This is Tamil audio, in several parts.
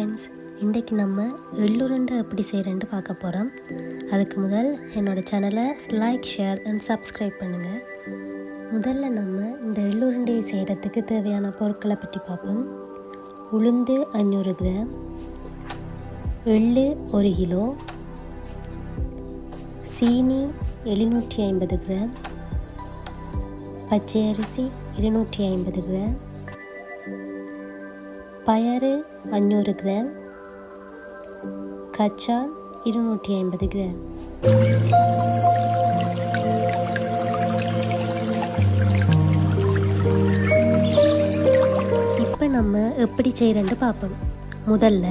ஃப்ரெண்ட்ஸ், இன்றைக்கு நம்ம எள்ளுருண்டை எப்படி செய்கிறேன்ட்டு பார்க்க போகிறோம். அதுக்கு முதல் என்னோடய சேனலை லைக், ஷேர் அண்ட் சப்ஸ்கிரைப் பண்ணுங்கள். முதல்ல நம்ம இந்த எள்ளுருண்டையை செய்கிறதுக்கு தேவையான பொருட்களை பற்றி பார்ப்போம். உளுந்து 500 கிராம், எள்ளு 1 கிலோ, சீனி 750 கிராம், பச்சை அரிசி 250 கிராம், பயறு 500 கிராம், கச்சான் 250 கிராம். இப்போ நம்ம எப்படி செய்கிறேன்னு பார்ப்போம். முதல்ல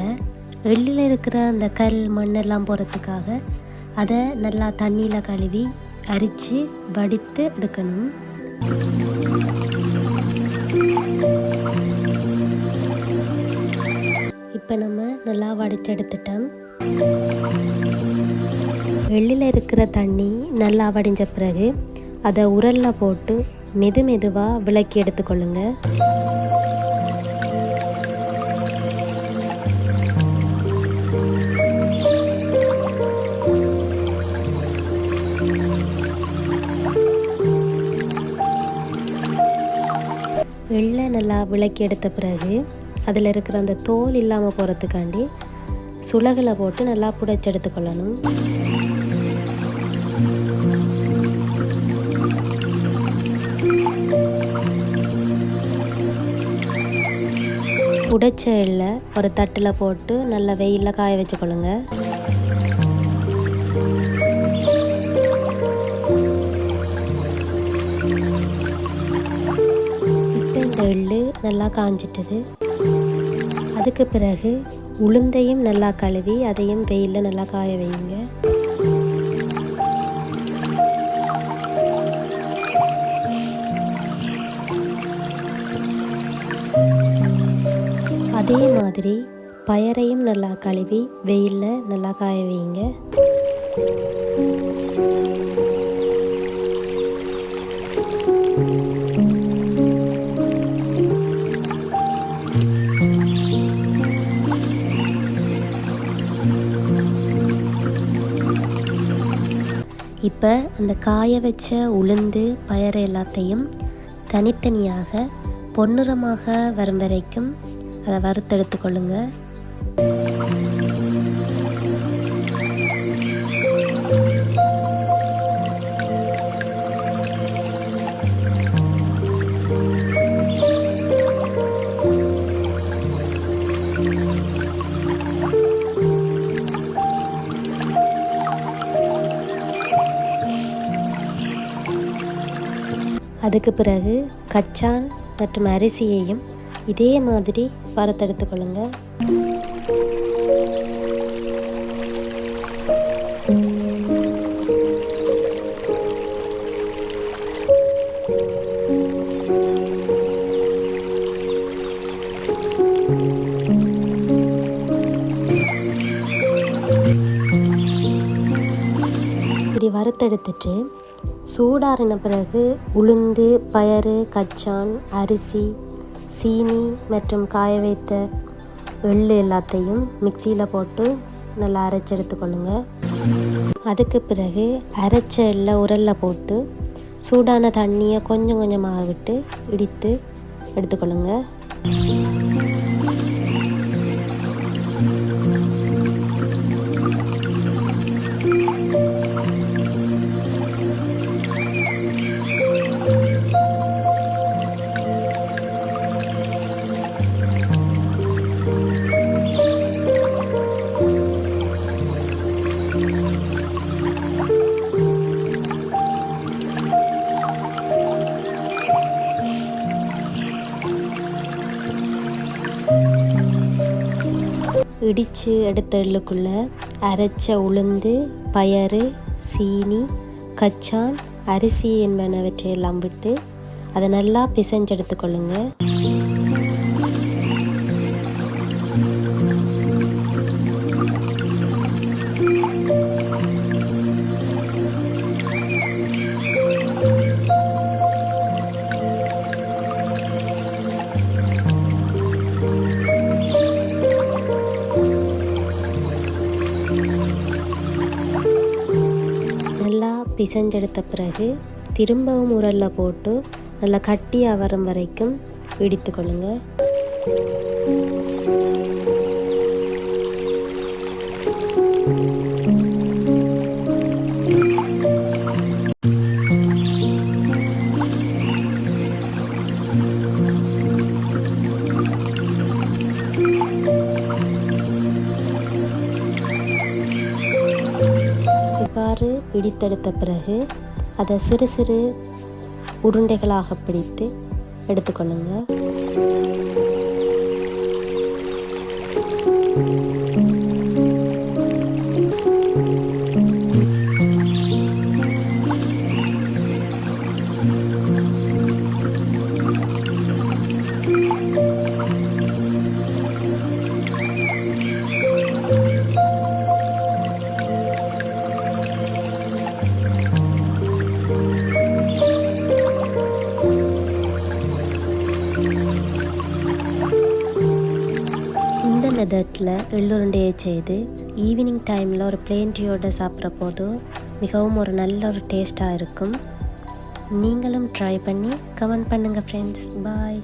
எள்ளில் இருக்கிற அந்த கல் மண்ணெல்லாம் போகிறதுக்காக அதை நல்லா தண்ணியில் கழுவி அரித்து வடித்து எடுக்கணும். இப்போ நம்ம நல்லா வடிச்செடுத்துட்டோம். எள்ளில் இருக்கிற தண்ணி நல்லா வடிஞ்ச பிறகு அதை உரலில் போட்டு மெதுவாக விளக்கி எடுத்துக்கொள்ளுங்க. எள்ளை நல்லா விளக்கி எடுத்த பிறகு அதில் இருக்கிற அந்த தோல் இல்லாமல் போகிறதுக்காண்டி சுலகில் போட்டு நல்லா புடைச்சி எடுத்துக்கொள்ளணும். புடைச்ச எள்ளை ஒரு தட்டில் போட்டு நல்லா வெயிலில் காய வச்சுக்கொள்ளுங்க. இப்போ இந்த எள்ளு நல்லா காஞ்சிட்டது. அதுக்கு பிறகு உளுந்தையும் நல்லா கழுவி அதையும் வெயிலில் நல்லா காய வைங்க. அதே மாதிரி பயறையும் நல்லா கழுவி வெயிலில் நல்லா காய வைங்க. இப்போ அந்த காய வச்ச உளுந்து பயறு எல்லாத்தையும் தனித்தனியாக பொன்னிறமாக வரும் வரைக்கும் அதை வறுத்தெடுத்து கொள்ளுங்க. அதுக்கு பிறகு கச்சான் மற்றும் அரிசியையும் இதே மாதிரி வறுத்தெடுத்து கொள்ளுங்க. இப்படி வறுத்தெடுத்துட்டு சூடாறின பிறகு உளுந்து, பயறு, கச்சான், அரிசி, சீனி மற்றும் காய வைத்த எள்ளு எல்லாத்தையும் மிக்சியில் போட்டு நல்லா அரைச்சி எடுத்துக்கொள்ளுங்க. அதுக்கு பிறகு அரைச்ச எள்ளை உரலில் போட்டு சூடான தண்ணியை கொஞ்சம் கொஞ்சமாக விட்டு இடித்து எடுத்துக்கொள்ளுங்க. இடித்து எடுத்த எள்ளுக்குள்ளே அரைச்ச உளுந்து, பயறு, சீனி, கச்சான், அரிசி என்பனவற்றையெல்லாம் விட்டு அதை நல்லா பிசைஞ்செடுத்துக்கொள்ளுங்க. பிசைஞ்செடுத்த பிறகு திரும்பவும் உரலில் போட்டு நல்லா கட்டியாக வரும் வரைக்கும் இடித்து கொள்ளுங்கள். இவ்வாறு இடித்தெடுத்த பிறகு அதை சிறு சிறு உருண்டைகளாக பிடித்து எடுத்துக்கொள்ளுங்க. இந்த மெத்தடில் எள்ளுருண்டையை செய்து ஈவினிங் டைமில் ஒரு பிளேன் டீயோட சாப்பிட்ற போது மிகவும் ஒரு நல்ல ஒரு டேஸ்ட்டாக இருக்கும். நீங்களும் ட்ரை பண்ணி கமெண்ட் பண்ணுங்கள் ஃப்ரெண்ட்ஸ். பாய்.